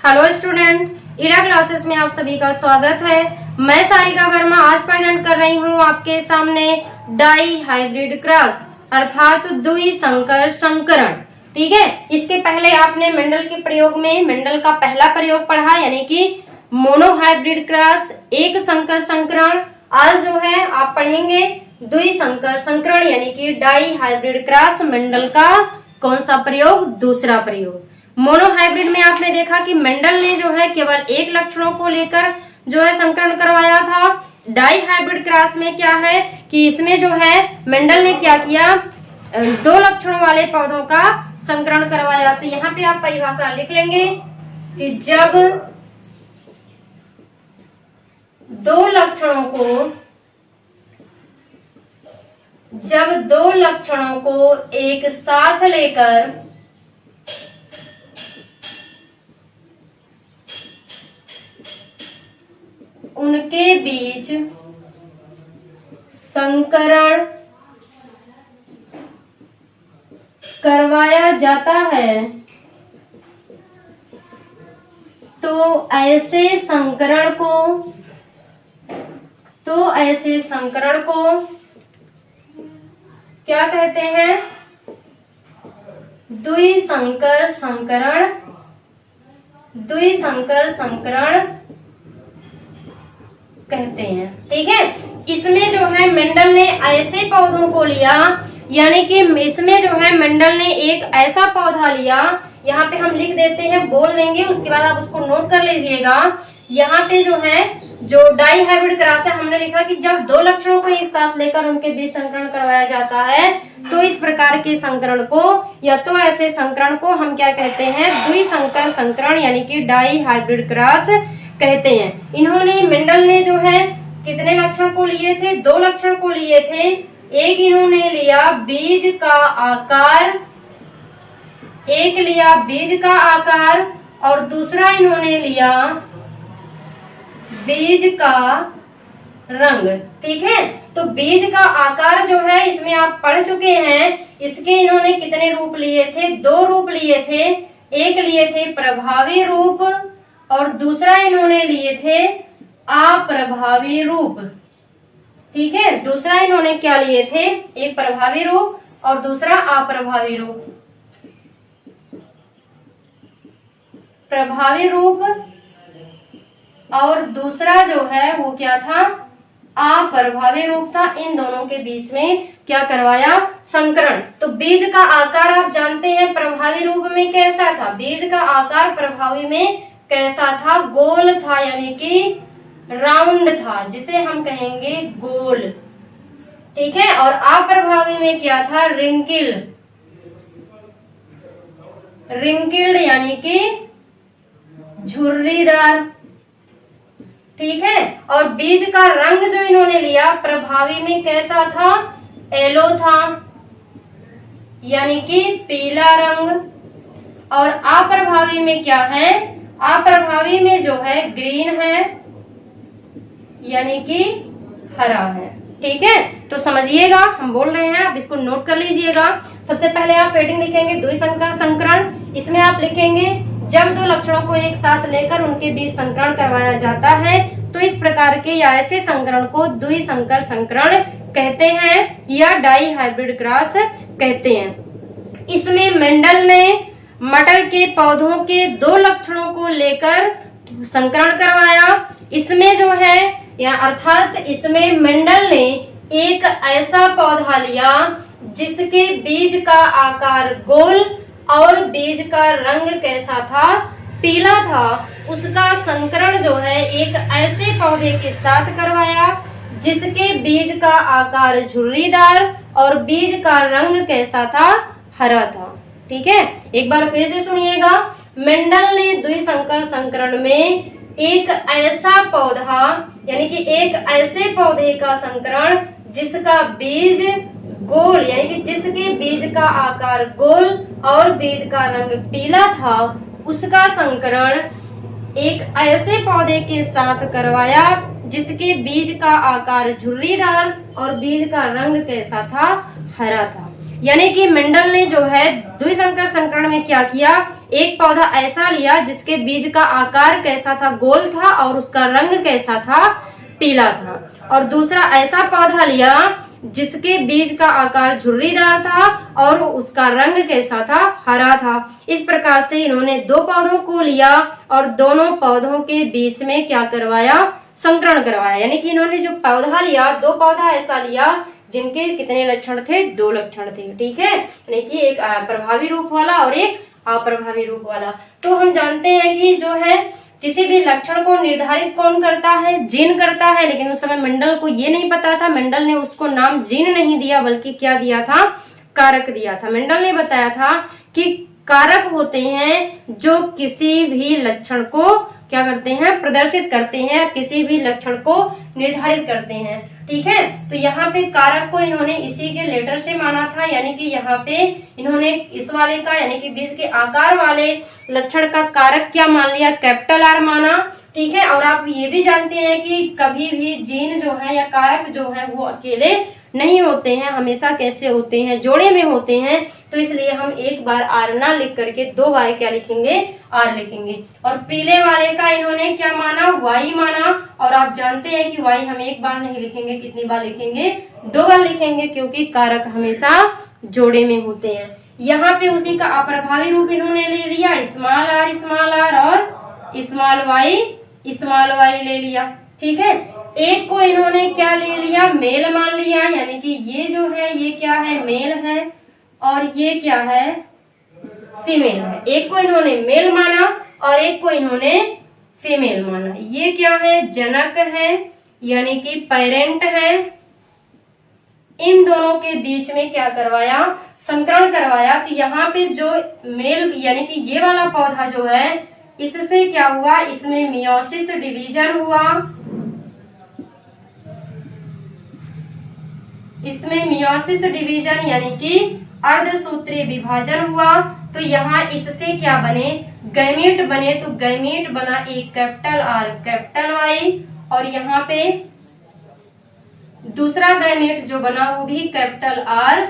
Hello student, इरा classes में आप सभी का स्वागत है। मैं सारिका वर्मा आज प्रेजेंट कर रही हूँ आपके सामने डाई हाइब्रिड क्रॉस अर्थात द्वि संकर संकरण। ठीक है, इसके पहले आपने मेंडल के प्रयोग में मेंडल का पहला प्रयोग पढ़ा यानी कि मोनोहाइब्रिड क्रॉस एक संकर संकरण। आज जो है आप पढ़ेंगे द्वि संकर संकरण यानी कि डाई हाइब्रिड क्रॉस मेंडल का कौन सा प्रयोग, दूसरा प्रयोग। मोनोहाइब्रिड में आपने देखा कि मेंडल ने जो है केवल एक लक्षणों को लेकर जो है संकरण करवाया था। डाई हाइब्रिड क्रॉस में क्या है कि इसमें जो है मेंडल ने क्या किया, दो लक्षणों वाले पौधों का संकरण करवाया। तो यहाँ पे आप परिभाषा लिख लेंगे कि जब दो लक्षणों को एक साथ लेकर उनके बीच संकरण करवाया जाता है तो ऐसे संकरण को क्या कहते हैं, द्वि संकर संकरण कहते हैं। ठीक है, इसमें जो है मेंडल ने ऐसे पौधों को लिया यानी कि इसमें जो है मेंडल ने एक ऐसा पौधा लिया। यहाँ पे हम लिख देते हैं, बोल देंगे, उसके बाद आप उसको नोट कर लीजिएगा। यहाँ पे जो है जो डाई हाइब्रिड क्रॉस है हमने लिखा कि जब दो लक्षणों को एक साथ लेकर उनके बीच संकरण करवाया जाता है तो इस प्रकार के संकरण को या तो ऐसे संकरण को हम क्या कहते हैं, द्वि संकर संकरण यानी कि डाई हाइब्रिड क्रॉस कहते हैं। इन्होंने मेंडल ने जो है कितने लक्षण को लिए थे, दो लक्षण को लिए थे। एक इन्होंने लिया बीज का आकार, और दूसरा इन्होंने लिया बीज का रंग। ठीक है, तो बीज का आकार जो है इसमें आप पढ़ चुके हैं। इसके इन्होंने कितने रूप लिए थे, दो रूप लिए थे। एक लिए थे प्रभावी रूप और दूसरा इन्होंने लिए थे अप्रभावी रूप। ठीक है, दूसरा इन्होंने क्या लिए थे, एक प्रभावी रूप और दूसरा अप्रभावी रूप। प्रभावी रूप और दूसरा जो है वो क्या था, अप्रभावी रूप था। इन दोनों के बीच में क्या करवाया, संकरण। तो बीज का आकार आप जानते हैं प्रभावी रूप में कैसा था, बीज का आकार प्रभावी में कैसा था, गोल था यानी कि राउंड था, जिसे हम कहेंगे गोल। ठीक है, और अप्रभावी में क्या था, रिंकिल्ड यानी कि झुर्रीदार। ठीक है, और बीज का रंग जो इन्होंने लिया प्रभावी में कैसा था, येलो था यानी कि पीला रंग। और अप्रभावी में क्या है, अप्रभावी में जो है ग्रीन है यानी कि हरा है। ठीक है, तो समझिएगा हम बोल रहे हैं, आप इसको नोट कर लीजिएगा। सबसे पहले आप हेडिंग लिखेंगे द्वि संकर संकरण। इसमें आप लिखेंगे जब दो लक्षणों को एक साथ लेकर उनके बीच संकरण करवाया जाता है तो इस प्रकार के या ऐसे संकरण को द्वि संकर संकरण कहते हैं या डाई हाइब्रिड क्रॉस कहते हैं। इसमें मेंडल ने मटर के पौधों के दो लक्षणों को लेकर संकरण करवाया। इसमें जो है या अर्थात इसमें मेंडल ने एक ऐसा पौधा लिया जिसके बीज का आकार गोल और बीज का रंग कैसा था, पीला था। उसका संकरण जो है एक ऐसे पौधे के साथ करवाया जिसके बीज का आकार झुर्रीदार और बीज का रंग कैसा था, हरा था। ठीक है, एक बार फिर से सुनिएगा। मेंडल ने द्वि संकर संकरण में एक ऐसा पौधा यानी कि एक ऐसे पौधे का संकरण जिसका बीज गोल यानी कि जिसके बीज का आकार गोल और बीज का रंग पीला था, उसका संकरण एक ऐसे पौधे के साथ करवाया जिसके बीज का आकार झुर्रीदार और बीज का रंग कैसा था, हरा था। यानी कि मेंडल ने जो है द्विसंकर संकरण में क्या किया, एक पौधा ऐसा लिया जिसके बीज का आकार कैसा था, गोल था, और उसका रंग कैसा था, पीला था, और दूसरा ऐसा पौधा लिया जिसके बीज का आकार झुर्रीदार था और उसका रंग कैसा था, हरा था। इस प्रकार से इन्होंने दो पौधों को लिया और दोनों पौधों के बीच में क्या करवाया, संकरण करवाया। यानी कि इन्होंने जो पौधा लिया, दो पौधा ऐसा लिया जिनके कितने लक्षण थे, दो लक्षण थे। ठीक है, यानी कि एक प्रभावी रूप वाला और एक अप्रभावी रूप वाला। तो हम जानते हैं कि जो है किसी भी लक्षण को निर्धारित कौन करता है, जीन करता है। लेकिन उस समय मेंडल को ये नहीं पता था, मेंडल ने उसको नाम जीन नहीं दिया बल्कि क्या दिया था, कारक दिया था। मेंडल ने बताया था कि कारक होते हैं जो किसी भी लक्षण को क्या करते हैं, प्रदर्शित करते हैं, किसी भी लक्षण को निर्धारित करते हैं। ठीक है, तो यहाँ पे कारक को इन्होंने इसी के लेटर से माना था, यानी कि यहाँ पे इन्होंने इस वाले का यानी कि बीज के आकार वाले लक्षण का कारक क्या मान लिया, कैपिटल आर माना। ठीक है, और आप ये भी जानते हैं कि कभी भी जीन जो है या कारक जो है वो अकेले नहीं होते हैं, हमेशा कैसे होते हैं, जोड़े में होते हैं। तो इसलिए हम एक बार आर ना लिख करके दो बार क्या लिखेंगे, आर लिखेंगे। और पीले वाले का इन्होंने क्या माना, वाई माना। और आप जानते हैं कि वाई हम एक बार नहीं लिखेंगे, कितनी बार लिखेंगे, दो बार लिखेंगे, क्योंकि कारक हमेशा जोड़े में होते हैं। यहाँ पे उसी का अप्रभावी रूप इन्होंने ले लिया, स्मॉल आर और स्मॉल वाई ले लिया। ठीक है, एक को इन्होंने क्या ले लिया, मेल मान लिया, यानी कि ये जो है ये क्या है, मेल है, और ये क्या है, फीमेल है। एक को इन्होंने मेल माना और एक को इन्होंने फीमेल माना। ये क्या है, जनक है, यानी कि पेरेंट है। इन दोनों के बीच में क्या करवाया, संकरण करवाया। तो यहाँ पे जो मेल यानी कि ये वाला पौधा जो है, इससे क्या हुआ, इसमें मियोसिस डिवीजन हुआ, इसमें मियोसिस डिवीजन यानी कि अर्धसूत्रीय विभाजन हुआ। तो यहाँ इससे क्या बने, गैमेट बने। तो गैमेट बना एक कैपिटल आर कैपिटल वाई, और यहाँ पे दूसरा गैमेट जो बना वो भी कैपिटल आर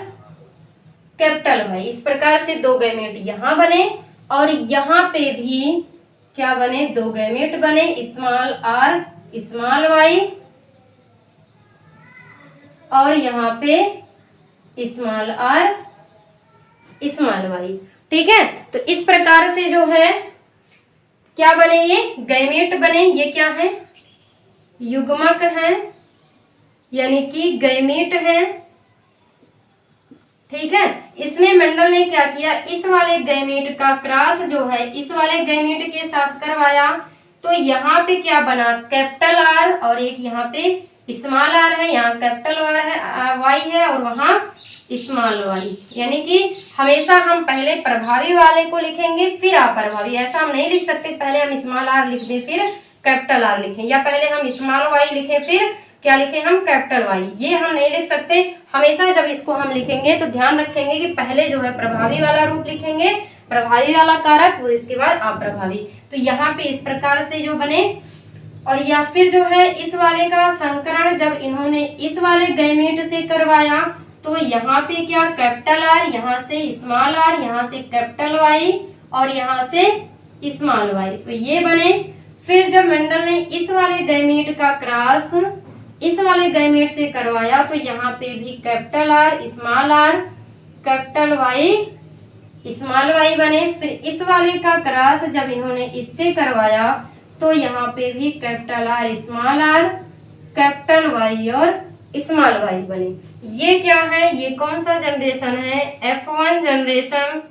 कैपिटल वाई। इस प्रकार से दो गैमेट यहाँ बने, और यहाँ पे भी क्या बने, दो गैमेट बने, स्मॉल आर स्मॉल वाई, और यहाँ पे स्मॉल आर स्मॉल वाई। ठीक है, तो इस प्रकार से जो है क्या बने, ये गैमेट बने। ये क्या है, युग्मक है, यानी कि गैमेट है। ठीक है, इसमें मेंडल ने क्या किया, इस वाले गैमेट का क्रॉस जो है इस वाले गैमेट के साथ करवाया। तो यहाँ पे क्या बना, कैपिटल आर, और एक यहाँ पे स्मॉल आर है, यहाँ कैपिटल आर है, वाई है, और वहां स्मॉल वाई। यानी कि हमेशा हम पहले प्रभावी वाले को लिखेंगे फिर अप्रभावी। ऐसा हम नहीं लिख सकते पहले हम स्मॉल आर लिख दें फिर कैपिटल आर लिखें, या पहले हम स्मॉल वाई लिखें फिर क्या लिखें, हम कैपिटल वाई। ये हम नहीं लिख सकते। हमेशा जब इसको हम लिखेंगे तो ध्यान रखेंगे कि पहले जो है प्रभावी वाला रूप लिखेंगे, प्रभावी वाला कारक, और इसके बाद अप्रभावी। तो यहाँ पे इस प्रकार से जो बने। और या फिर जो है इस वाले का संकरण जब इन्होंने इस वाले गैमेट से करवाया, तो यहाँ पे क्या, कैपिटल आर, यहाँ से स्मॉल आर, यहाँ से कैपिटल वाई, और यहाँ से स्मॉल वाई। तो ये बने। फिर जब मेंडल ने इस वाले गैमेट का क्रॉस इस वाले गैमेट से करवाया, तो यहाँ पे भी capital R capital Y small Y बने। फिर इस वाले का क्रॉस जब इन्होंने इससे करवाया, तो यहाँ पे भी कैपिटल आर कैपिटल वाई और स्मॉल वाई बने। ये क्या है, ये कौन सा जनरेशन है, F1 जनरेशन।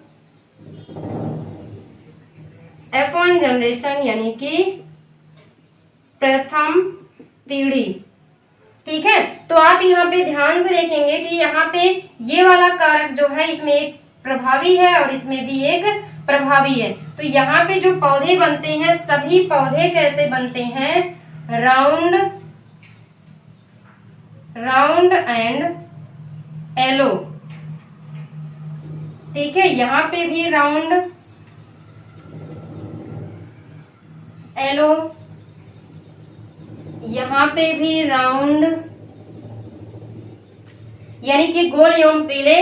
F1 जनरेशन यानी कि प्रथम पीढ़ी। ठीक है, तो आप यहाँ पे ध्यान से देखेंगे कि यहाँ पे ये वाला कारक जो है इसमें एक प्रभावी है और इसमें भी एक प्रभावी है। तो यहाँ पे जो पौधे बनते हैं, सभी पौधे कैसे बनते हैं, राउंड एंड एलो। ठीक है, यहाँ पे भी राउंड एलो, यहाँ पे भी राउंड यानी कि गोल एवं पीले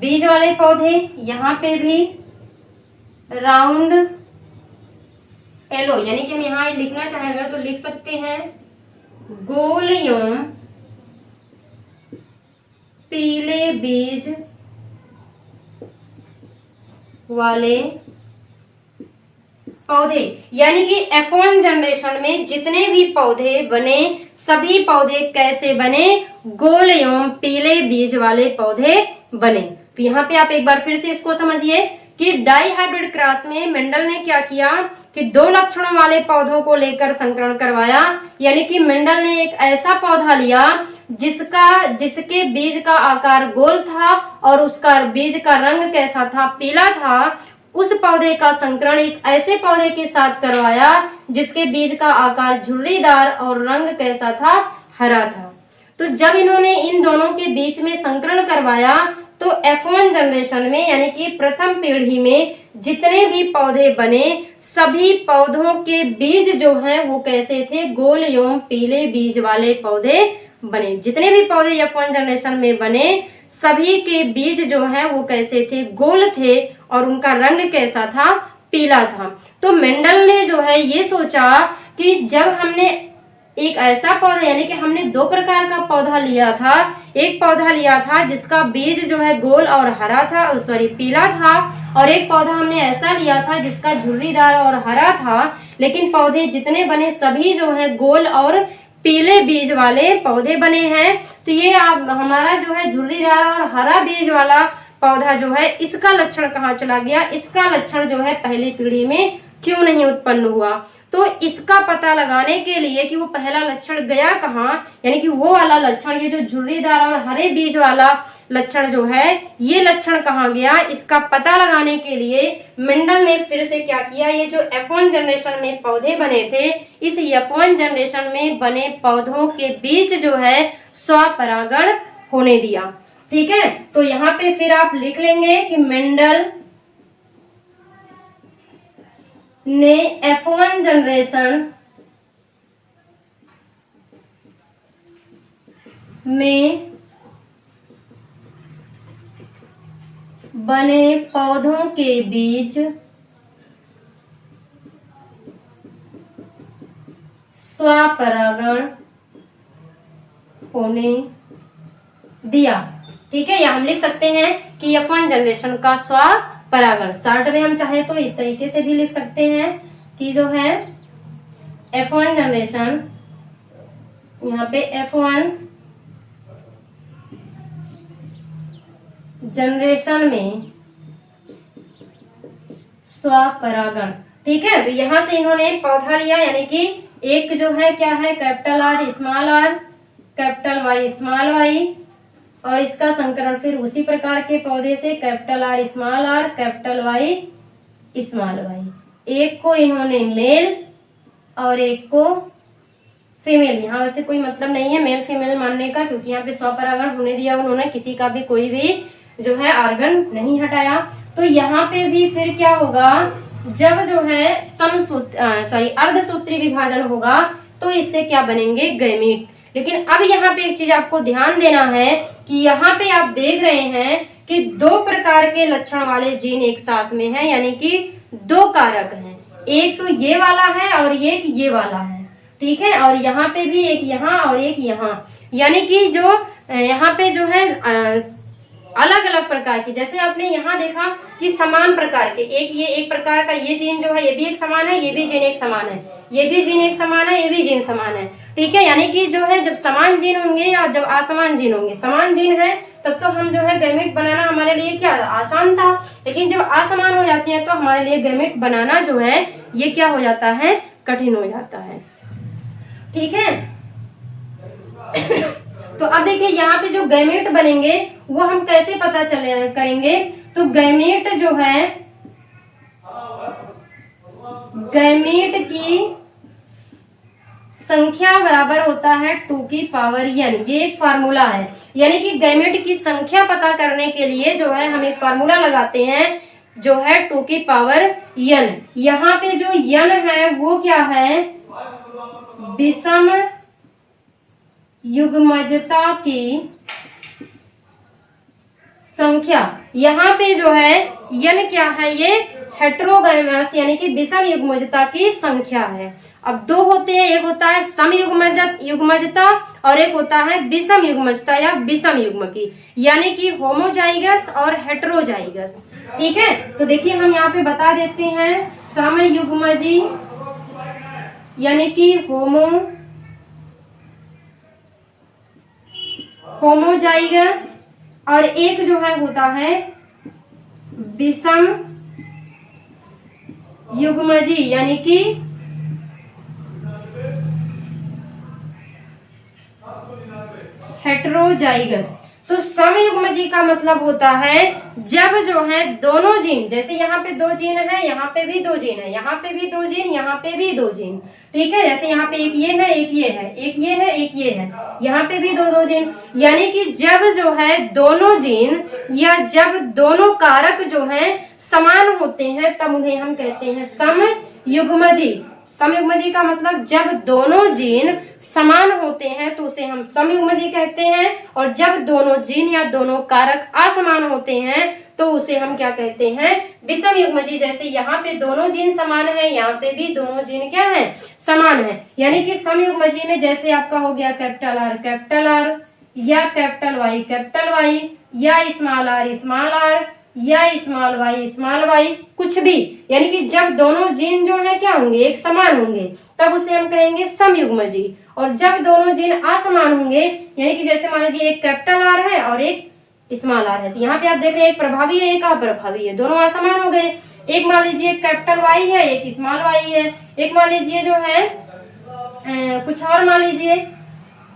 बीज वाले पौधे, यहाँ पे भी राउंड एलो, यानी कि हम यहाँ लिखना चाहेंगे तो लिख सकते हैं गोल एवं पीले बीज वाले पौधे। यानी कि F1 जनरेशन में जितने भी पौधे बने सभी पौधे कैसे बने, गोल एवं पीले बीज वाले पौधे बने। तो यहाँ पे आप एक बार फिर से इसको समझिए कि डाई हाइब्रिड क्रॉस में मेंडल ने क्या किया कि दो लक्षणों वाले पौधों को लेकर संकरण करवाया। यानी कि मेंडल ने एक ऐसा पौधा लिया जिसके बीज का आकार गोल था और उसका बीज का रंग कैसा था, पीला था। उस पौधे का संकरण एक ऐसे पौधे के साथ करवाया जिसके बीज का आकार झुर्रीदार और रंग कैसा था, हरा था। तो जब इन्होंने इन दोनों के बीच में संकरण करवाया तो F1 जनरेशन में यानी कि प्रथम पीढ़ी में जितने भी पौधे बने सभी पौधों के बीज जो हैं वो कैसे थे, गोल एवं पीले बीज वाले पौधे बने। जितने भी पौधे F1 जनरेशन में बने सभी के बीज जो हैं वो कैसे थे, गोल थे और उनका रंग कैसा था, पीला था। तो मेंडल ने जो है ये सोचा कि जब हमने एक ऐसा पौधा यानी कि हमने दो प्रकार का पौधा लिया था, एक पौधा लिया था जिसका बीज जो है गोल और हरा था, सॉरी पीला था, और एक पौधा हमने ऐसा लिया था जिसका झुर्रीदार और हरा था, लेकिन पौधे जितने बने सभी जो है गोल और पीले बीज वाले पौधे बने हैं। तो ये आप हमारा जो है झुर्रीदार और हरा बीज वाला पौधा जो है इसका लक्षण कहाँ चला गया, इसका लक्षण जो है पहली पीढ़ी में क्यों नहीं उत्पन्न हुआ। तो इसका पता लगाने के लिए कि वो पहला लक्षण गया कहाँ, यानी कि वो वाला लक्षण ये जो झुर्रीदार और हरे बीज वाला लक्षण जो है ये लक्षण कहाँ गया, इसका पता लगाने के लिए मेंडल ने फिर से क्या किया, ये जो F1 जनरेशन में पौधे बने थे इस F1 जनरेशन में बने पौधों के बीच जो है स्वपरागण होने दिया। ठीक है, तो यहाँ पे फिर आप लिख लेंगे कि मेंडल ने F1 जनरेशन में बने पौधों के बीच स्वपरागण होने दिया। ठीक है, या हम लिख सकते हैं कि F1 जनरेशन का स्वपरागण, शॉर्ट में हम चाहे तो इस तरीके से भी लिख सकते हैं कि जो है F1 जनरेशन, यहाँ पे F1 जनरेशन में स्वपरागण। ठीक है, तो यहां से इन्होंने पौधा लिया यानी कि एक जो है क्या है capital R small R capital Y small Y, और इसका संकरण फिर उसी प्रकार के पौधे से capital R small R capital Y small Y. एक को इन्होंने मेल और एक को फीमेल, यहाँ वैसे कोई मतलब नहीं है मेल फीमेल मानने का क्योंकि यहाँ पे स्वपरागण होने दिया उन्होंने, किसी का भी कोई भी जो है ऑर्गन नहीं हटाया। तो यहाँ पे भी फिर क्या होगा, जब जो है अर्धसूत्री विभाजन होगा तो इससे क्या बनेंगे, गैमीट। लेकिन अब यहाँ पे एक चीज आपको ध्यान देना है कि यहाँ पे आप देख रहे हैं कि दो प्रकार के लक्षण वाले जीन एक साथ में है, यानी कि दो कारक हैं, एक तो ये वाला है और एक ये वाला है। ठीक है, और यहाँ पे भी एक यहाँ और एक यहाँ, यानी कि जो यहाँ पे जो है अलग अलग प्रकार की, जैसे आपने यहाँ देखा कि समान प्रकार के एक प्रकार का ये जीन जो है ये भी एक समान है, ये भी जीन एक समान है, ये भी जीन एक समान है, ये भी जीन समान है। ठीक है, यानी कि जो है जब समान जीन होंगे या जब असमान जीन होंगे, समान जीन है तब तो हम जो है गैमेट बनाना हमारे लिए क्या आसान था, लेकिन जब असमान हो जाती है तो हमारे लिए गैमेट बनाना जो है ये क्या हो जाता है, कठिन हो जाता है। ठीक है तो अब देखिए यहाँ पे जो गैमेट बनेंगे वो हम कैसे पता करेंगे, तो गैमेट जो है गैमेट की संख्या बराबर होता है 2 की पावर n, ये एक फार्मूला है। यानी कि गैमेट की संख्या पता करने के लिए जो है हम एक फार्मूला लगाते हैं जो है 2 की पावर n। यहाँ पे जो n है वो क्या है, विषम युग्मजता की संख्या। यहाँ पे जो है n क्या है, ये हेटेरोगाइमस यानी कि विषम युग्मजता की संख्या है। अब दो होते हैं, एक होता है सम युग्मजता और एक होता है विषम युग्मजता या विषम युग्मकी, यानी कि होमोजाइगस और हेटेरोजाइगस। ठीक है, तो देखिए हम यहाँ पे बता देते हैं समयुग्मजी यानी कि होमोजाइगस, और एक जो है होता है विषम युग्मजी यानी कि हेटेरोजाइगस। तो समयुग्मजी का मतलब होता है जब जो है दोनों जीन, जैसे यहाँ पे दो जीन है, यहाँ पे भी दो जीन है, यहाँ पे भी दो जीन, यहाँ पे भी दो जीन। ठीक है, जैसे यहाँ पे एक ये है, एक ये है, एक ये है, एक ये है, यहाँ पे भी दो दो जीन, यानी कि जब जो है दोनों जीन या जब दोनों कारक जो है समान होते हैं तब उन्हें हम कहते हैं समयुग्मजी। समयुग्मजी का मतलब जब दोनों जीन समान होते हैं तो उसे हम समयुग्मजी कहते हैं, और जब दोनों जीन या दोनों कारक असमान होते हैं तो उसे हम क्या कहते हैं, विषम युग्मजी। जैसे यहाँ पे दोनों जीन समान है, यहाँ पे भी दोनों जीन क्या है, समान है, यानी कि समयुग्मजी में जैसे आपका हो गया कैपिटल आर या कैपिटल वाई या स्मॉल आर या स्मॉल वाई कुछ भी, यानी कि जब दोनों जीन जो है क्या होंगे, एक समान होंगे तब उसे हम कहेंगे समयुग्मजी। और जब दोनों जीन असमान होंगे, यानी कि जैसे मान लीजिए एक कैपिटल आर है और एक स्मॉल आर है, तो यहाँ पे आप देख रहे हैं एक प्रभावी है एक अप्रभावी है, दोनों असमान हो गए। एक मान लीजिए कैपिटल वाई है, एक स्मॉल वाई है, एक मान लीजिए जो है कुछ और मान लीजिए,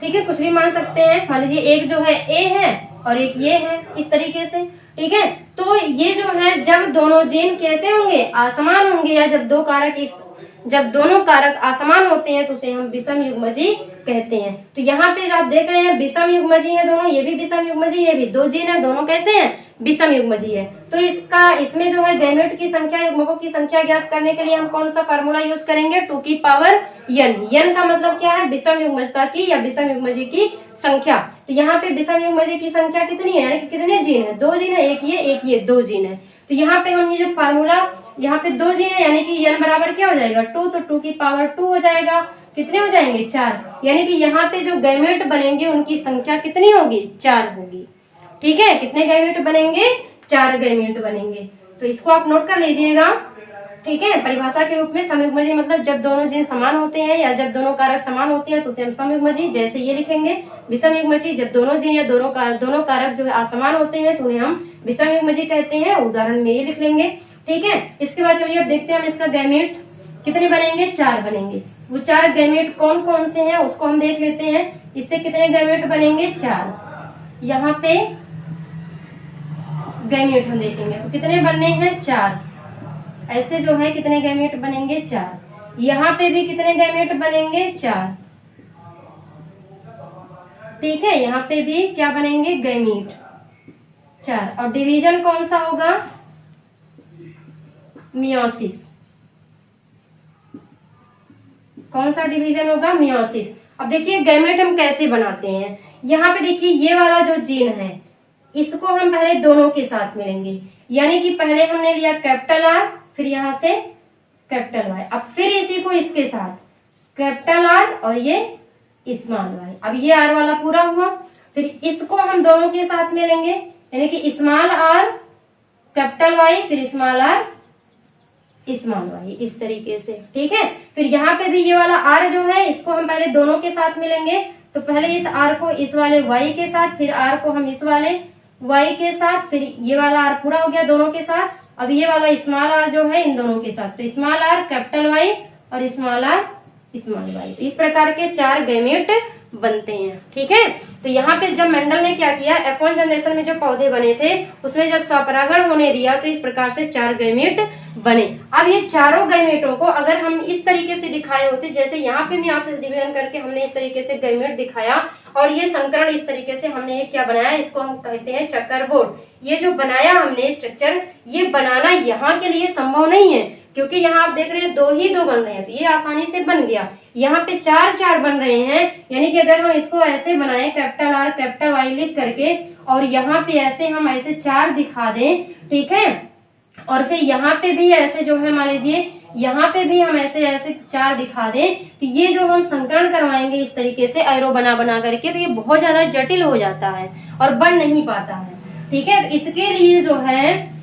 ठीक है, कुछ भी मान सकते हैं, मान लीजिए एक जो है ए है और एक ये है, इस तरीके से। ठीक है, तो ये जो है जब दोनों जीन कैसे होंगे, असमान होंगे, या जब दोनों कारक असमान होते हैं तो उसे हम विषम युग्मजी कहते हैं। तो यहाँ पे आप देख रहे हैं विषम युग्मजी है दोनों, ये भी विषम युग्मजी, ये भी दो जीन है, दोनों कैसे हैं, विषम युग्मजी है। तो इसमें जो है गैमेट की संख्या, युग्मकों की संख्या ज्ञात करने के लिए हम कौन सा फार्मूला यूज करेंगे, 2 की पावर n का मतलब क्या है, विषम युग्मजता की या विषम युग्मजी की संख्या। तो यहाँ पे विषम युग्मजी की संख्या कितनी है, यानी कि कितने जीन है, दो जीन है, एक ये दो जीन है। तो यहाँ पे हम ये जो फार्मूला, यहाँ पे दो जीन है यानी कि n बराबर क्या हो जाएगा 2, तो 2 की पावर 2 हो जाएगा, कितने हो जाएंगे 4, यानी कि यहाँ पे जो गैमेट बनेंगे उनकी संख्या कितनी होगी, 4 होगी। ठीक है, कितने गैमेट बनेंगे, 4 गैमेट बनेंगे। तो इसको आप नोट कर लीजिएगा। ठीक है, परिभाषा के रूप में समयुग्मजी मतलब जब दोनों जीन समान होते हैं या जब दोनों कारक समान होते हैं तो उसे हम समयुग्मजी, जैसे ये लिखेंगे विषम युग्मजी जब दोनों जीन या दोनों कारक जो है असमान होते हैं तो उन्हें हम विषम युग्मजी कहते हैं, उदाहरण में ये लिख लेंगे। ठीक है, इसके बाद चलिए अब देखते हैं हम इसका गैमेट कितने बनेंगे, 4 बनेंगे। वो 4 गैमेट कौन कौन से हैं उसको हम देख लेते हैं। इससे कितने गैमेट बनेंगे, 4। यहाँ पे गैमेट हम देखेंगे तो कितने बनने हैं, 4। ऐसे जो है कितने गैमेट बनेंगे, 4। यहाँ पे भी कितने गैमेट बनेंगे, 4। ठीक है, यहाँ पे भी क्या बनेंगे, गैमेट 4। और डिवीजन कौन सा होगा, मियोसिस। कौन सा डिवीजन होगा, मियोसिस। अब देखिए गैमेट हम कैसे बनाते हैं। यहाँ पे देखिए ये वाला जो जीन है इसको हम पहले दोनों के साथ मिलेंगे, यानी कि पहले हमने लिया कैपिटल आर, फिर यहाँ से कैपिटल वाई, अब फिर इसी को इसके साथ कैपिटल आर और ये स्मॉल वाई। अब ये आर वाला पूरा हुआ, फिर इसको हम दोनों के साथ मिलेंगे, यानी कि स्मॉल आर कैपिटल वाई फिर स्मॉल आर स्मॉल वाई, इस तरीके से। ठीक है, फिर यहाँ पे भी ये वाला आर जो है इसको हम पहले दोनों के साथ मिलेंगे, तो पहले इस आर को इस वाले वाई के साथ, फिर आर को हम इस वाले वाई के साथ, फिर ये वाला आर पूरा हो गया दोनों के साथ। अब ये वाला स्मॉल आर जो है इन दोनों के साथ, तो स्मॉल आर कैपिटल वाई और स्मॉल आर स्मॉल वाई। इस प्रकार के 4 गैमेट बनते हैं। ठीक है, तो यहाँ पे जब मेंडल ने क्या किया, F1 जनरेशन में जो पौधे बने थे उसमें जब स्वपरागण होने दिया तो इस प्रकार से 4 गैमेट बने। अब ये चारों गैमेटों को अगर हम इस तरीके से दिखाए होते, जैसे यहाँ पे मियोसिस डिवीजन करके हमने इस तरीके से गैमेट दिखाया और ये संकरण इस तरीके से हमने क्या बनाया, इसको हम कहते हैं चक्करबोर्ड। ये जो बनाया हमने स्ट्रक्चर, ये बनाना यहाँ के लिए संभव नहीं है, क्योंकि यहाँ आप देख रहे हैं दो ही दो बन रहे हैं, तो ये आसानी से बन गया। यहाँ पे चार चार बन रहे हैं, यानी कि अगर हम इसको ऐसे बनाएं कैपिटल आर कैपिटल वाई लिख करके, और यहाँ पे ऐसे हम ऐसे चार दिखा दें, ठीक है, और फिर यहाँ पे भी ऐसे जो है मान लीजिए यहाँ पे भी हम ऐसे ऐसे चार दिखा दें, तो ये जो हम संकरण करवाएंगे इस तरीके से एरो बना बना करके, तो ये बहुत ज्यादा जटिल हो जाता है और बन नहीं पाता है, ठीक है। तो इसके लिए जो है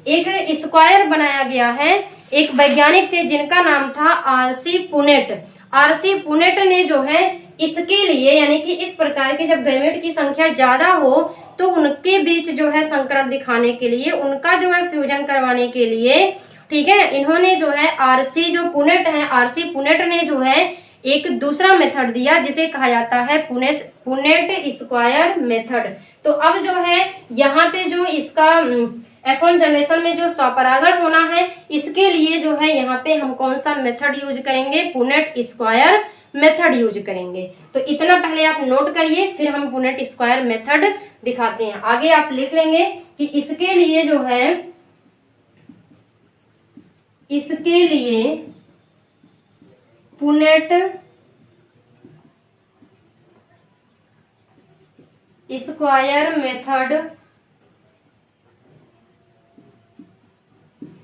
एक स्क्वायर बनाया गया है। एक वैज्ञानिक थे जिनका नाम था आरसी पुनेट। आरसी पुनेट ने जो है इसके लिए, यानी कि इस प्रकार के जब गैमेट की संख्या ज्यादा हो तो उनके बीच जो है संकरण दिखाने के लिए, उनका जो है फ्यूजन करवाने के लिए, ठीक है, इन्होंने जो है आरसी जो पुनेट है, आरसी पुनेट ने जो है एक दूसरा मेथड दिया जिसे कहा जाता है पुनेट स्क्वायर मेथड। तो अब जो है यहाँ पे जो इसका F1 जनरेशन में जो स्वपरागण होना है, इसके लिए जो है यहाँ पे हम कौन सा मेथड यूज करेंगे, पुनेट स्क्वायर मेथड यूज करेंगे। तो इतना पहले आप नोट करिए, फिर हम पुनेट स्क्वायर मेथड दिखाते हैं। आगे आप लिख लेंगे कि इसके लिए जो है, इसके लिए पुनेट स्क्वायर मेथड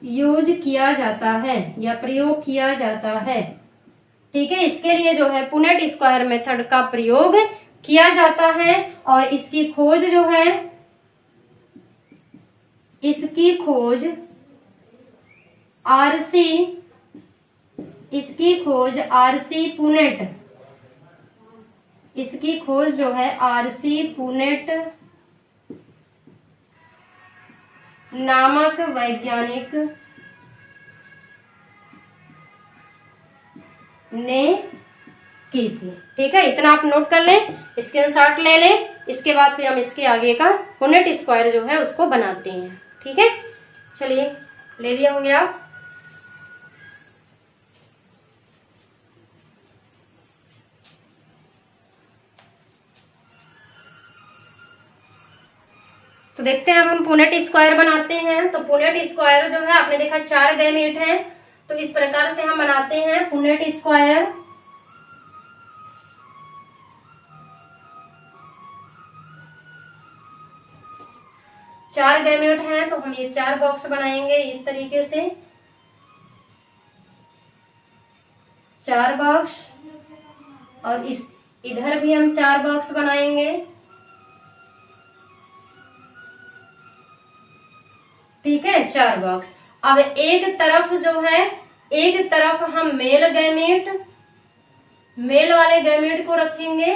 यूज किया जाता है या प्रयोग किया जाता है, ठीक है। इसके लिए जो है पुनेट स्क्वायर मेथड का प्रयोग किया जाता है और इसकी खोज जो है, इसकी खोज आरसी, इसकी खोज आरसी पुनेट, इसकी खोज जो है आरसी पुनेट नामक वैज्ञानिक ने की थी, ठीक है। इतना आप नोट कर लें, स्क्रीनशॉट ले लें, इसके बाद फिर हम इसके आगे का पुनेट स्क्वायर जो है उसको बनाते हैं, ठीक है। चलिए, ले लिया होंगे आप। तो देखते हैं अब हम पुनेट स्क्वायर बनाते हैं। तो पुनेट स्क्वायर जो है आपने देखा चार गैमेट हैं, तो इस प्रकार से हम बनाते हैं पुनेट स्क्वायर। चार गैमेट हैं तो हम ये चार बॉक्स बनाएंगे इस तरीके से, चार बॉक्स, और इस इधर भी हम चार बॉक्स बनाएंगे, ठीक है, चार बॉक्स। अब एक तरफ जो है, एक तरफ हम मेल गैमेट, मेल वाले गैमेट को रखेंगे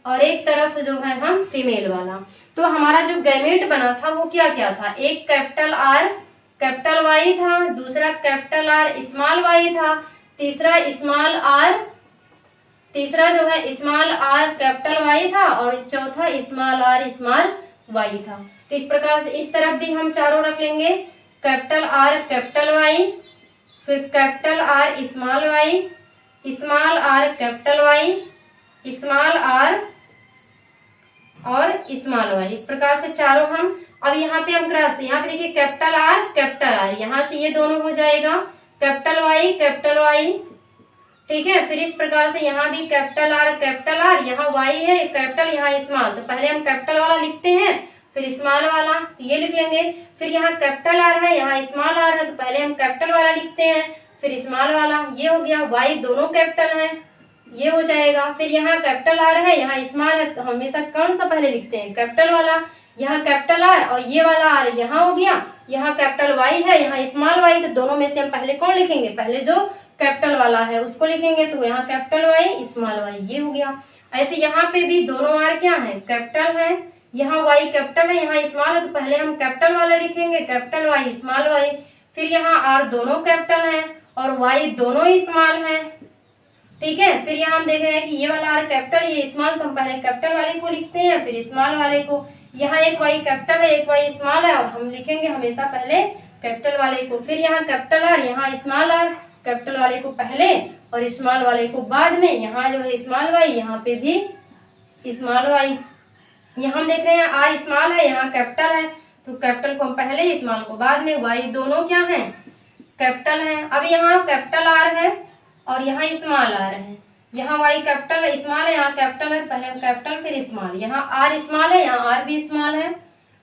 और एक तरफ जो है हम फीमेल वाला। तो हमारा जो गैमेट बना था वो क्या क्या था, एक कैपिटल आर कैपिटल वाई था, दूसरा कैपिटल आर स्मॉल वाई था, तीसरा स्मॉल आर, तीसरा जो है स्मॉल आर कैपिटल वाई था, और चौथा स्मॉल आर स्मॉल वाई था। तो इस प्रकार से इस तरफ भी हम चारों रख लेंगे, कैपिटल आर कैपिटल वाई, फिर capital R small Y, small R capital Y, small R और स्मॉल वाई, इस प्रकार से चारों हम। अब यहाँ पे हम क्रॉस, यहाँ पे देखिए कैपिटल आर, यहाँ से ये दोनों हो जाएगा कैपिटल वाई, ठीक है। फिर इस प्रकार से यहाँ भी कैपिटल आर, यहाँ वाई है कैपिटल, यहाँ स्मॉल, तो पहले हम कैपिटल वाला लिखते हैं फिर स्मॉल वाला, तो ये लिख लेंगे। फिर यहाँ कैपिटल आर है, यहाँ स्मॉल आर है, तो पहले हम कैपिटल वाला लिखते हैं फिर स्मॉल वाला, ये हो गया। वाई दोनों कैपिटल है, ये हो जाएगा। फिर यहाँ कैपिटल आर है, यहाँ स्मॉल है, तो हमेशा कौन सा पहले लिखते हैं, कैपिटल वाला। यहाँ कैपिटल आर और ये वाला आर यहाँ हो गया, यहाँ कैपिटल वाई है, यहाँ स्मॉल वाई, तो दोनों में से हम पहले कौन लिखेंगे, पहले जो कैपिटल वाला है उसको लिखेंगे, तो यहाँ कैपिटल वाई स्मॉल वाई, ये हो गया। ऐसे यहाँ पे भी दोनों आर क्या है, कैपिटल है, यहाँ वाई कैपिटल है, यहाँ स्मॉल है, तो पहले हम कैपिटल वाला लिखेंगे, कैपिटल वाई स्मॉल वाई। फिर यहाँ आर दोनों कैपिटल है और वाई दोनों स्मॉल है, ठीक है। फिर यहाँ हम देख रहे हैं कि ये वाला आर कैपिटल, ये स्मॉल, तो हम पहले कैपिटल वाले को लिखते हैं फिर स्मॉल वाले को। यहाँ एक वाई कैपिटल है, एक वाई स्मॉल है, और हम लिखेंगे हमेशा पहले कैपिटल वाले को, फिर यहाँ कैपिटल आर, यहाँ स्मॉल आर, कैपिटल वाले को पहले और स्मॉल वाले को बाद में, यहाँ जो है स्मॉल वाई, यहाँ पे भी स्मॉल वाई। यहाँ हम देख रहे हैं आर स्मॉल है, यहाँ कैपिटल है, तो कैपिटल को हम पहले, स्मॉल को बाद में, वाई दोनों क्या है, कैपिटल है। अब यहाँ कैपिटल आर है और यहाँ स्मॉल आर है, यहाँ वाई कैपिटल स्मॉल है, यहाँ कैपिटल है, पहले कैपिटल फिर स्मॉल, यहाँ आर स्मॉल है, यहाँ आर भी स्मॉल है,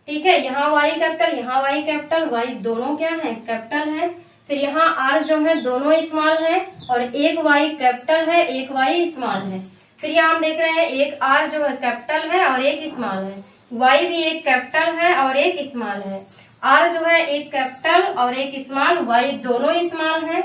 ठीक है। यहाँ वाई कैपिटल, यहाँ वाई कैपिटल, वाई दोनों क्या है, कैपिटल है। फिर यहाँ आर जो है दोनों स्मॉल है और एक वाई कैपिटल है, एक वाई स्मॉल है। फिर यहाँ हम देख रहे हैं एक आर जो है कैपिटल है और एक स्मॉल है, वाई भी एक कैपिटल है और एक स्मॉल है, आर जो है एक कैपिटल और एक स्मॉल, वाई दोनों स्मॉल है,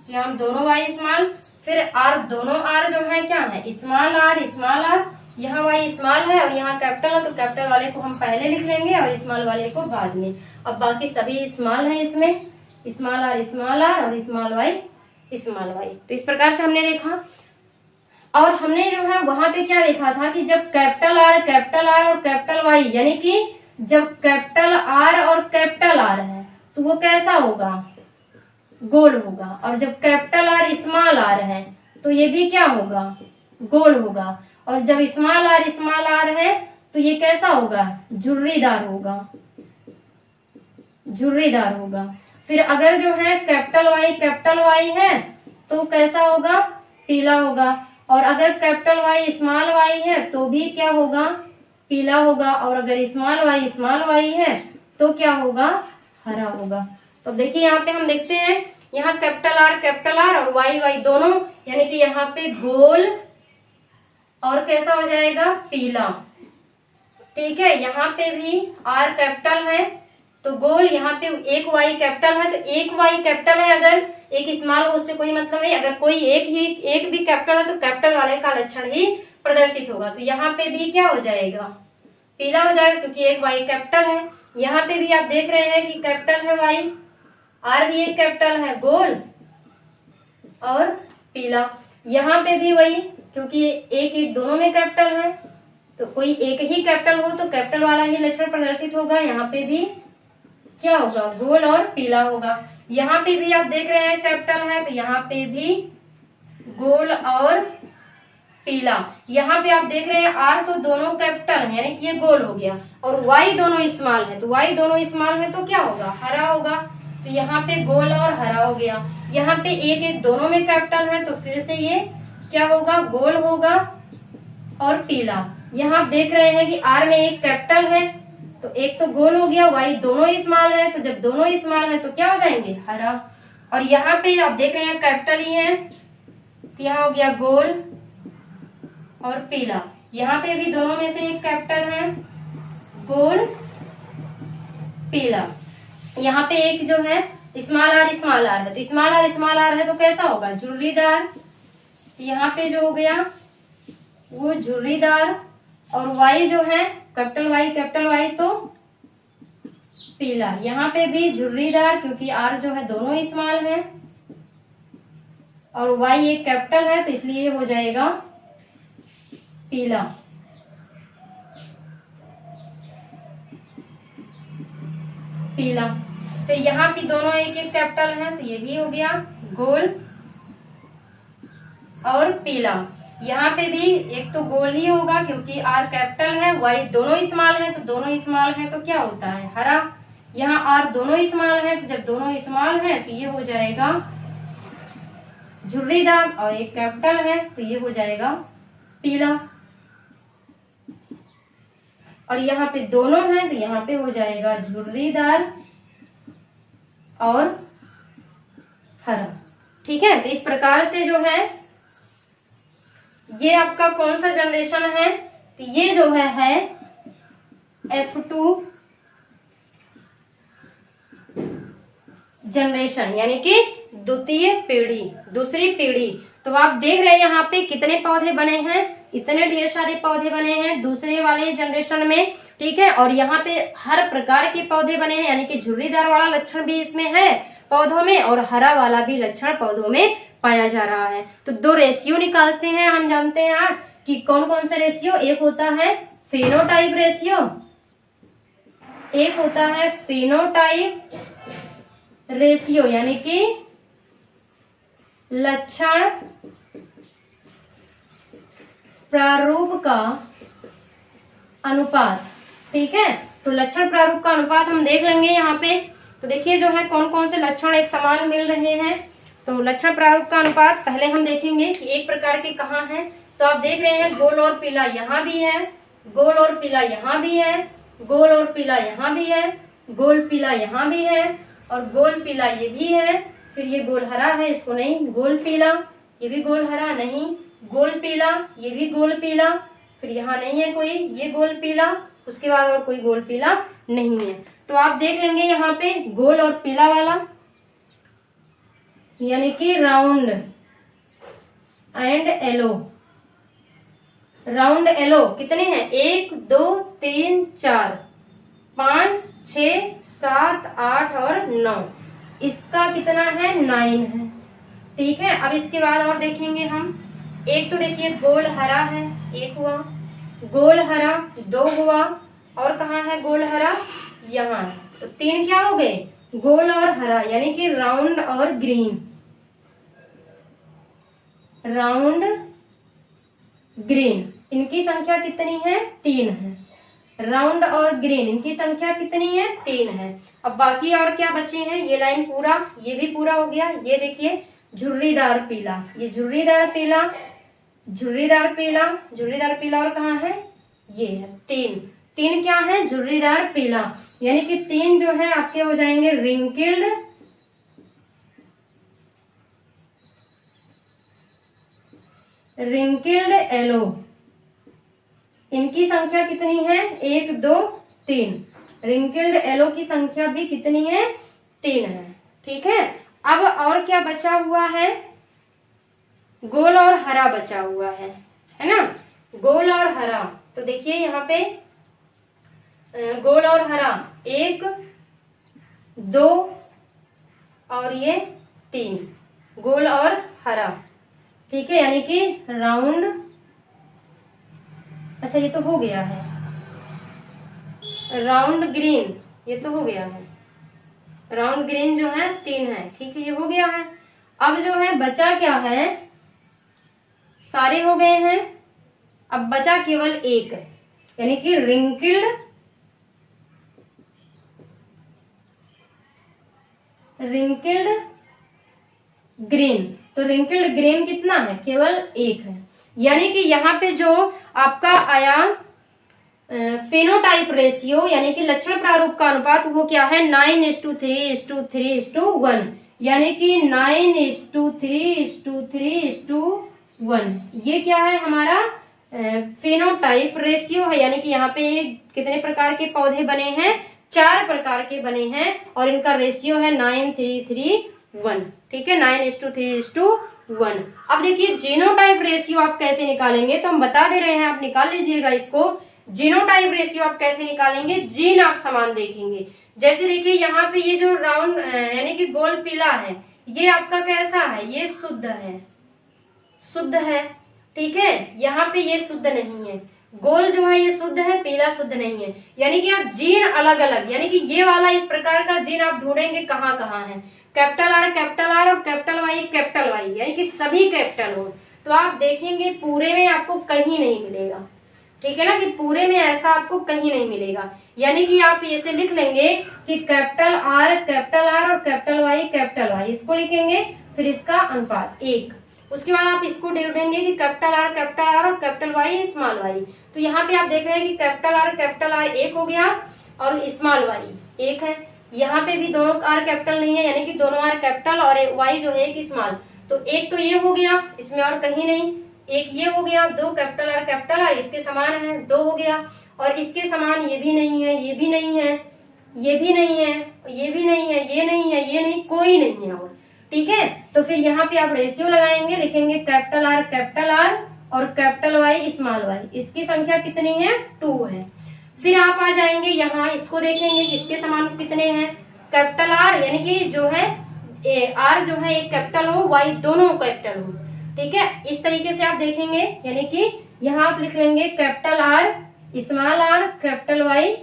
यहाँ दोनों वाई स्मॉल, फिर आर दोनों आर जो है क्या है, स्मॉल आर, यहाँ वाई स्मॉल है और यहाँ कैपिटल है, तो कैपिटल वाले को हम पहले लिख लेंगे और स्मॉल वाले को बाद में। अब बाकी सभी स्मॉल है, इसमें स्मॉल आर और स्मॉल वाई। तो इस प्रकार से हमने देखा। और हमने जो है वहां पे क्या देखा था कि जब कैपिटल आर और कैपिटल वाई, यानी कि जब कैपिटल आर और कैपिटल आर है तो वो कैसा होगा, गोल होगा, और जब कैपिटल आर स्मॉल आर है तो ये भी क्या होगा, गोल होगा, और जब स्मॉल आर है तो ये कैसा होगा, झुर्रीदार होगा। फिर अगर जो है कैपिटल वाई है तो कैसा होगा, पीला होगा, और अगर कैपिटल वाई स्मॉल वाई है तो भी क्या होगा, पीला होगा, और अगर स्मॉल वाई है तो क्या होगा, हरा होगा। तो देखिए यहाँ पे हम देखते हैं, यहाँ कैपिटल आर और वाई दोनों, यानी कि यहाँ पे गोल और कैसा हो जाएगा, पीला, ठीक है। यहाँ पे भी आर कैपिटल है तो गोल, यहाँ पे एक वाई कैपिटल है तो एक वाई कैपिटल है, अगर एक स्मॉल हो उससे कोई मतलब नहीं, अगर कोई एक भी कैपिटल है तो कैपिटल वाले का लक्षण ही प्रदर्शित होगा। तो यहाँ पे भी क्या हो जाएगा, पीला हो जाएगा, क्योंकि एक वाई कैपिटल है। यहाँ पे भी आप देख रहे हैं कि कैपिटल है वाई, आर भी एक कैपिटल है, गोल और पीला। यहाँ पे भी वही, क्योंकि एक दोनों में कैपिटल है, तो कोई एक ही कैपिटल हो तो कैपिटल वाला ही लक्षण प्रदर्शित होगा। यहाँ पे भी क्या होगा, गोल और पीला होगा। यहाँ पे भी आप देख रहे हैं कैपिटल है तो यहाँ पे भी गोल और पीला। यहाँ पे आप देख रहे हैं आर तो दोनों कैपिटल है, यानी कि ये गोल हो गया, और वाई दोनों स्मॉल है, तो वाई दोनों स्मॉल है तो क्या होगा, हरा होगा। तो यहाँ पे गोल और हरा हो गया। यहाँ पे एक दोनों में कैपिटल है तो फिर से ये क्या होगा, गोल होगा और पीला। यहाँ आप देख रहे हैं कि आर में एक कैपिटल है तो एक तो गोल हो गया, वाई दोनों स्मॉल है, तो जब दोनों स्मॉल है तो क्या हो जाएंगे, हरा। और यहाँ पे आप देख रहे हैं कैपिटल ही है, तो यहाँ हो गया गोल और पीला। यहाँ पे भी दोनों में से एक कैपिटल है, गोल पीला। यहाँ पे एक जो है स्मॉल आर है, तो स्मॉल आर है तो कैसा होगा, झुर्रीदार। यहाँ पे जो हो गया वो झुर्रीदार, और वाई जो है कैपिटल वाई तो पीला। यहाँ पे भी झुर्रीदार, क्योंकि आर जो है दोनों स्मॉल है और वाई एक कैपिटल है तो इसलिए हो जाएगा पीला। फिर यहाँ भी दोनों एक एक कैपिटल है तो ये भी हो गया गोल और पीला। यहाँ पे भी एक तो गोल ही होगा क्योंकि आर कैपिटल है, वाई दोनों स्मॉल है, तो दोनों स्मॉल है तो क्या होता है, हरा। यहाँ आर दोनों स्मॉल है तो जब दोनों स्मॉल है तो ये हो जाएगा झुर्रीदार, और एक कैपिटल है तो ये हो जाएगा पीला। और यहाँ पे दोनों है तो यहाँ पे हो जाएगा झुर्रीदार और हरा। ठीक है, तो इस प्रकार से जो है ये आपका कौन सा जनरेशन है, तो ये जो है F2 जनरेशन, यानी कि द्वितीय पीढ़ी, दूसरी पीढ़ी। तो आप देख रहे हैं यहाँ पे कितने पौधे बने हैं, इतने ढेर सारे पौधे बने हैं दूसरे वाले जनरेशन में। ठीक है, और यहाँ पे हर प्रकार के पौधे बने हैं, यानी कि झुर्रीदार वाला लक्षण भी इसमें है पौधों में, और हरा वाला भी लक्षण पौधों में पाया जा रहा है। तो दो रेशियो निकालते हैं, हम जानते हैं यार कि कौन कौन सा रेशियो। एक होता है फेनोटाइप रेशियो, एक होता है फेनोटाइप रेशियो यानी कि लक्षण प्रारूप का अनुपात। ठीक है, तो लक्षण प्रारूप का अनुपात हम देख लेंगे यहाँ पे। तो देखिए जो है कौन कौन से लक्षण एक समान मिल रहे हैं। तो लक्षण प्रारूप का अनुपात पहले हम देखेंगे कि एक प्रकार के कहाँ हैं। तो आप देख रहे हैं गोल और पीला यहाँ भी है, गोल और पीला यहाँ भी है, गोल और पीला यहाँ भी है, गोल पीला यहाँ भी है, और गोल पीला ये भी है। फिर ये गोल हरा है, इसको नहीं, गोल पीला, ये भी गोल हरा नहीं, गोल पीला, ये भी गोल पीला, फिर यहाँ नहीं है कोई, ये गोल पीला, उसके बाद और कोई गोल पीला नहीं है। तो आप देख लेंगे यहाँ पे गोल और पीला वाला, यानी कि round and yellow. Round yellow कितने हैं? 1 2 3 4 5 6 7 8 और 9। इसका कितना है? 9 है। ठीक है, अब इसके बाद और देखेंगे हम। एक तो देखिए गोल हरा है, 1 हुआ, गोल हरा 2 हुआ, और कहाँ है गोल हरा? यहाँ। तो 3 क्या हो गए? गोल और हरा, यानी कि राउंड और ग्रीन। राउंड ग्रीन इनकी संख्या कितनी है? 3 है। राउंड और ग्रीन इनकी संख्या कितनी है? 3 है। अब बाकी और क्या बचे हैं? ये लाइन पूरा, ये भी पूरा हो गया। ये देखिए झुर्रीदार पीला, ये झुर्रीदार पीला, झुर्रीदार पीला, झुर्रीदार पीला, और कहाँ है? ये है 3 क्या है? झुर्रीदार पीला, यानी कि 3 जो है आपके हो जाएंगे रिंकिल्ड येलो। इनकी संख्या कितनी है? 1 2 3। रिंकिल्ड येलो की संख्या भी कितनी है? 3 है। ठीक है, अब और क्या बचा हुआ है? गोल और हरा बचा हुआ है ना? गोल और हरा, तो देखिए यहाँ पे गोल और हरा 1 2 और ये 3, गोल और हरा। ठीक है, यानी कि राउंड, अच्छा ये तो हो गया है, राउंड ग्रीन ये तो हो गया है। राउंड ग्रीन जो है 3 है। ठीक है, ये हो गया है। अब जो है बचा क्या है? सारे हो गए हैं, अब बचा केवल एक, यानी कि रिंकिल्ड ग्रीन। तो रिंकिल्ड ग्रीन कितना है? केवल 1 है। यानी कि यहाँ पे जो आपका आया फेनोटाइप रेशियो, यानी कि लक्षण प्रारूप का अनुपात, वो क्या है? 9:3:3:1, यानी कि 9:3:3:1। ये क्या है? हमारा फेनोटाइप रेशियो है। यानी कि यहाँ पे कितने प्रकार के पौधे बने हैं? 4 प्रकार के बने हैं, और इनका रेशियो है 9:3:1। ठीक है, 9:3:1। अब देखिए जीनोटाइप रेशियो आप कैसे निकालेंगे, तो हम बता दे रहे हैं, आप निकाल लीजिएगा इसको। जीनोटाइप रेशियो आप कैसे निकालेंगे? जीन आप समान देखेंगे। जैसे देखिए यहाँ पे ये जो राउंड यानी कि गोल पीला है, ये आपका कैसा है? ये शुद्ध है, शुद्ध है। ठीक है, यहाँ पे ये शुद्ध नहीं है। गोल जो है ये शुद्ध है, पीला शुद्ध नहीं है। यानी कि आप जीन अलग अलग, यानी कि ये वाला इस प्रकार का जीन आप ढूंढेंगे कहाँ कहाँ है। कैपिटल आर और कैपिटल वाई, यानी कि सभी कैपिटल हो। तो आप देखेंगे पूरे में आपको कहीं नहीं मिलेगा। ठीक है ना, कि पूरे में ऐसा आपको कहीं नहीं मिलेगा। यानी कि आप ऐसे लिख लेंगे कि कैपिटल आर और कैपिटल वाई, इसको लिखेंगे, फिर इसका अनुपात 1। उसके बाद आप इसको ढूंढेंगे कि कैपिटल आर और कैपिटल वाई स्मॉल वाई। तो यहाँ पे आप देख रहे हैं कि कैपिटल आर 1 हो गया और स्मॉल वाई 1 है। यहाँ पे भी दोनों आर कैपिटल नहीं है, यानी कि दोनों आर कैपिटल और वाई जो है एक स्मॉल। तो एक तो ये हो गया, इसमें और कहीं नहीं। एक ये हो गया, 2 कैपिटल आर इसके समान है, 2 हो गया। और इसके समान ये भी नहीं है, ये भी नहीं है, ये भी नहीं है, ये भी नहीं है, ये नहीं है, ये नहीं, कोई नहीं है और। ठीक है, तो फिर यहाँ पे आप रेशियो लगाएंगे, लिखेंगे कैपिटल आर और कैपिटल वाई स्मॉल वाई। इसकी संख्या कितनी है? 2 है। फिर आप आ जाएंगे यहाँ, इसको देखेंगे इसके समान कितने हैं। कैपिटल आर यानी कि जो है आर जो है एक कैपिटल हो, वाई दोनों कैपिटल हो। ठीक है, इस तरीके से आप देखेंगे, यानी कि यहाँ आप लिख लेंगे capital R small R capital Y.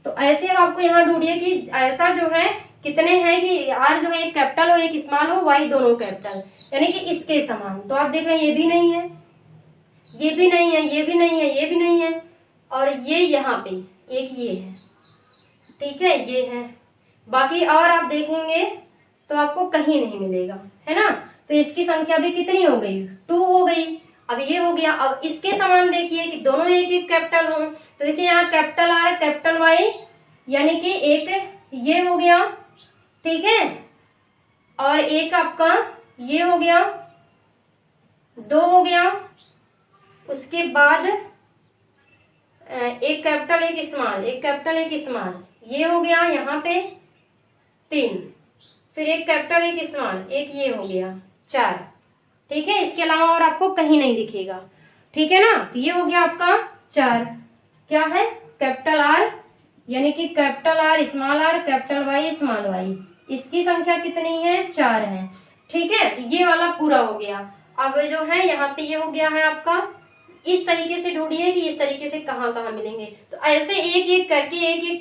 तो ऐसे अब आपको यहाँ ढूंढिए कि ऐसा जो है कितने हैं कि आर जो है एक कैपिटल हो एक स्मॉल हो, वाई दोनों कैपिटल, यानी कि इसके समान। तो आप देख रहे हैं ये भी नहीं है, ये भी नहीं है, ये भी नहीं है, ये भी नहीं है, और ये यहाँ पे एक ये है, ठीक है, ये है। बाकी और आप देखेंगे तो आपको कहीं नहीं मिलेगा, है ना। तो इसकी संख्या भी कितनी हो गई, 2 हो गई। अब ये हो गया। अब इसके समान देखिए कि दोनों एक एक कैपिटल हो, तो देखिए यहाँ कैपिटल आर कैपिटल वाई, यानी कि एक ये हो गया, ठीक है, और एक आपका ये हो गया, 2 हो गया। उसके बाद एक कैपिटल एक स्मॉल, एक कैपिटल एक स्मॉल, ये हो गया यहाँ पे 3, फिर एक कैपिटल एक स्मॉल, एक ये हो गया 4, ठीक है। इसके अलावा और आपको कहीं नहीं दिखेगा, ठीक है ना। ये हो गया आपका 4, क्या है, कैपिटल आर, यानी कि capital R small R capital Y small Y, इसकी संख्या कितनी है, 4 है, ठीक है। ये वाला पूरा हो गया। अब जो है यहाँ पे ये हो गया है आपका। इस तरीके से ढूंढिए कि इस तरीके से कहाँ कहाँ मिलेंगे। तो ऐसे एक एक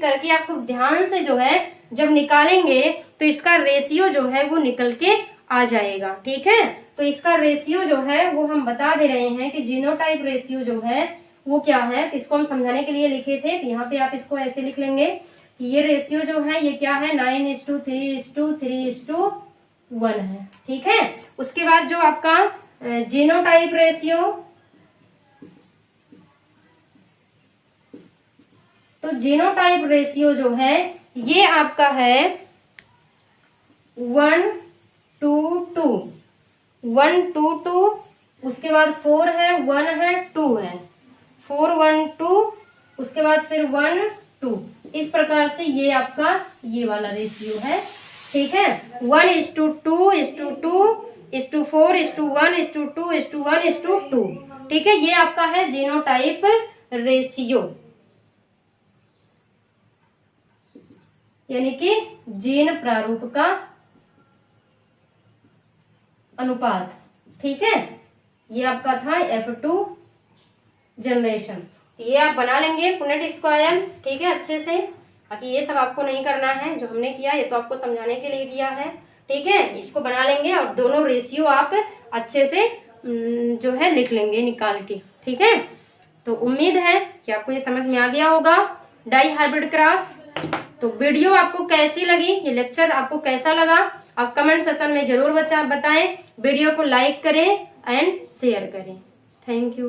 करके आपको ध्यान से जो है जब निकालेंगे तो इसका रेशियो जो है वो निकल के आ जाएगा, ठीक है। तो इसका रेशियो जो है वो हम बता दे रहे हैं कि जीनोटाइप रेशियो जो है वो क्या है। तो इसको हम समझाने के लिए लिखे थे, तो यहाँ पे आप इसको ऐसे लिख लेंगे कि ये रेशियो जो है ये क्या है, 9:3:3:1 है, ठीक है। उसके बाद जो आपका जीनोटाइप रेशियो, तो जीनोटाइप रेशियो जो है ये आपका है 1:2:2, 1:2:2, उसके बाद 4 है, 1 है, 2 है, 4 1 2, उसके बाद फिर 1 2, इस प्रकार से ये आपका ये वाला रेशियो है, ठीक है। 1:2:2:4:1:2, ठीक है। ये आपका है जीनोटाइप रेशियो, यानी कि जीन प्रारूप का अनुपात, ठीक है। ये आपका था F2 जनरेशन। ये आप बना लेंगे पुनेट स्क्वायर, ठीक है, अच्छे से। बाकी ये सब आपको नहीं करना है, जो हमने किया ये तो आपको समझाने के लिए किया है, ठीक है। इसको बना लेंगे और दोनों रेशियो आप अच्छे से जो है लिख लेंगे निकाल के, ठीक है। तो उम्मीद है कि आपको ये समझ में आ गया होगा डाई हाइब्रिड क्रॉस। तो वीडियो आपको कैसी लगी, ये लेक्चर आपको कैसा लगा, आप कमेंट सेक्शन में जरूर बताएं। वीडियो को लाइक करें एंड शेयर करें। Thank you.